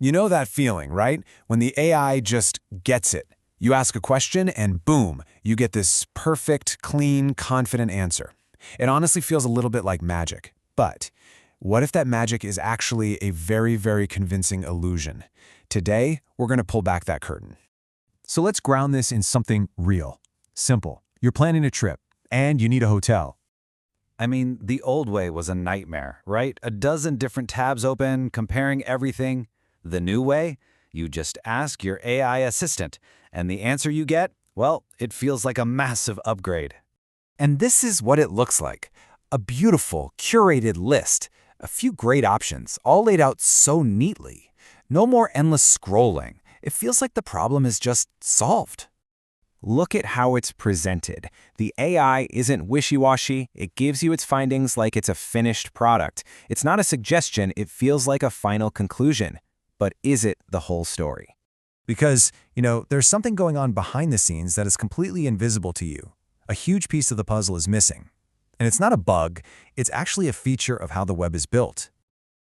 You know that feeling, right? When the AI just gets it. You ask a question and boom, you get this perfect, clean, confident answer. It honestly feels a little bit like magic. But what if that magic is actually a very, very convincing illusion? Today, we're going to pull back that curtain. So let's ground this in something real. Simple. You're planning a trip, and you need a hotel. I mean, the old way was a nightmare, right? A dozen different tabs open, comparing everything. The new way? You just ask your AI assistant, and the answer you get, well, it feels like a massive upgrade. And this is what it looks like. A beautiful, curated list. A few great options, all laid out so neatly. No more endless scrolling. It feels like the problem is just solved. Look at how it's presented. The AI isn't wishy-washy. It gives you its findings like it's a finished product. It's not a suggestion. It feels like a final conclusion. But is it the whole story? Because, there's something going on behind the scenes that is completely invisible to you. A huge piece of the puzzle is missing. And it's not a bug, it's actually a feature of how the web is built.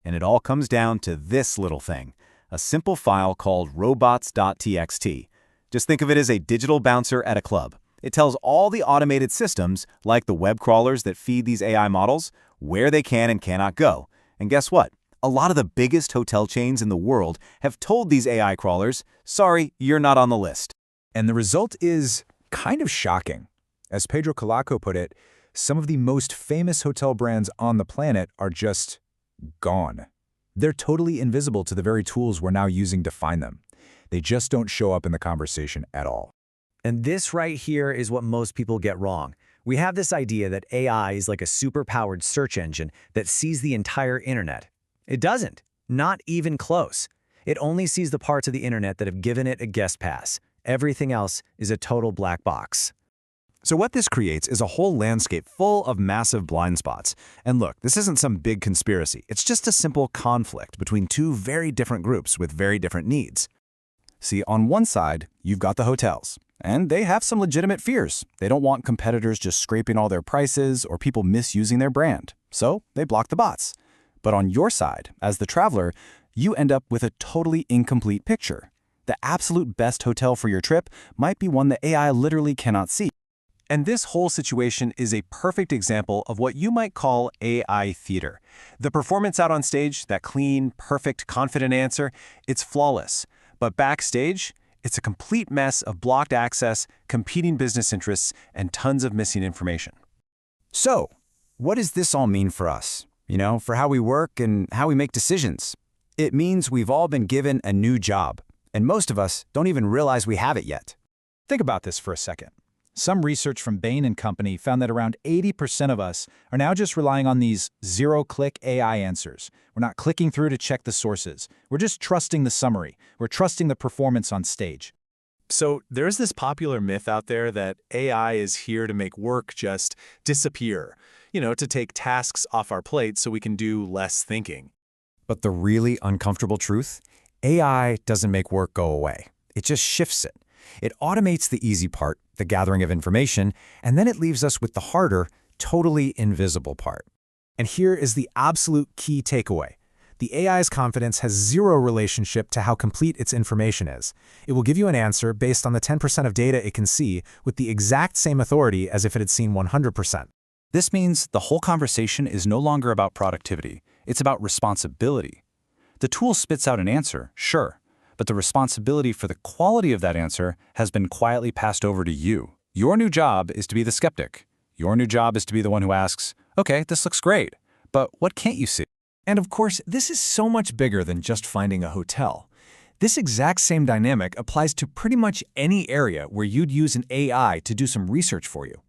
And it all comes down to this little thing, a simple file called robots.txt. Just think of it as a digital bouncer at a club. It tells all the automated systems, like the web crawlers that feed these AI models, where they can and cannot go. And guess what? A lot of the biggest hotel chains in the world have told these AI crawlers, sorry, you're not on the list. And the result is kind of shocking. As Pedro Calaco put it, some of the most famous hotel brands on the planet are just gone. They're totally invisible to the very tools we're now using to find them. They just don't show up in the conversation at all. And this right here is what most people get wrong. We have this idea that AI is like a super-powered search engine that sees the entire internet. It doesn't. Not even close. It only sees the parts of the internet that have given it a guest pass. Everything else is a total black box. So what this creates is a whole landscape full of massive blind spots. And look, this isn't some big conspiracy. It's just a simple conflict between two very different groups with very different needs. See, on one side, you've got the hotels, and they have some legitimate fears. They don't want competitors just scraping all their prices or people misusing their brand. So they block the bots. But on your side, as the traveler, you end up with a totally incomplete picture. The absolute best hotel for your trip might be one the AI literally cannot see. And this whole situation is a perfect example of what you might call AI theater. The performance out on stage, that clean, perfect, confident answer, it's flawless. But backstage, it's a complete mess of blocked access, competing business interests, and tons of missing information. So, what does this all mean for us? For how we work and how we make decisions? It means we've all been given a new job, and most of us don't even realize we have it yet. Think about this for a second. Some research from Bain & Company found that around 80% of us are now just relying on these zero-click AI answers. We're not clicking through to check the sources. We're just trusting the summary. We're trusting the performance on stage. So there's this popular myth out there that AI is here to make work just disappear, to take tasks off our plate so we can do less thinking. But the really uncomfortable truth? AI doesn't make work go away. It just shifts it. It automates the easy part, the gathering of information, and then it leaves us with the harder, totally invisible part. And here is the absolute key takeaway. The AI's confidence has zero relationship to how complete its information is. It will give you an answer based on the 10% of data it can see with the exact same authority as if it had seen 100%. This means the whole conversation is no longer about productivity. It's about responsibility. The tool spits out an answer, sure, but the responsibility for the quality of that answer has been quietly passed over to you. Your new job is to be the skeptic. Your new job is to be the one who asks, okay, this looks great, but what can't you see? And of course, this is so much bigger than just finding a hotel. This exact same dynamic applies to pretty much any area where you'd use an AI to do some research for you.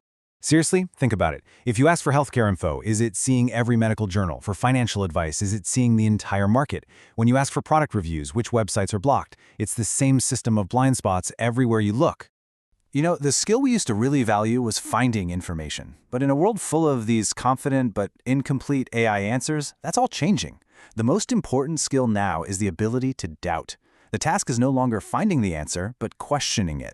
Seriously, think about it. If you ask for healthcare info, is it seeing every medical journal? For financial advice, is it seeing the entire market? When you ask for product reviews, which websites are blocked? It's the same system of blind spots everywhere you look. The skill we used to really value was finding information. But in a world full of these confident but incomplete AI answers, that's all changing. The most important skill now is the ability to doubt. The task is no longer finding the answer, but questioning it.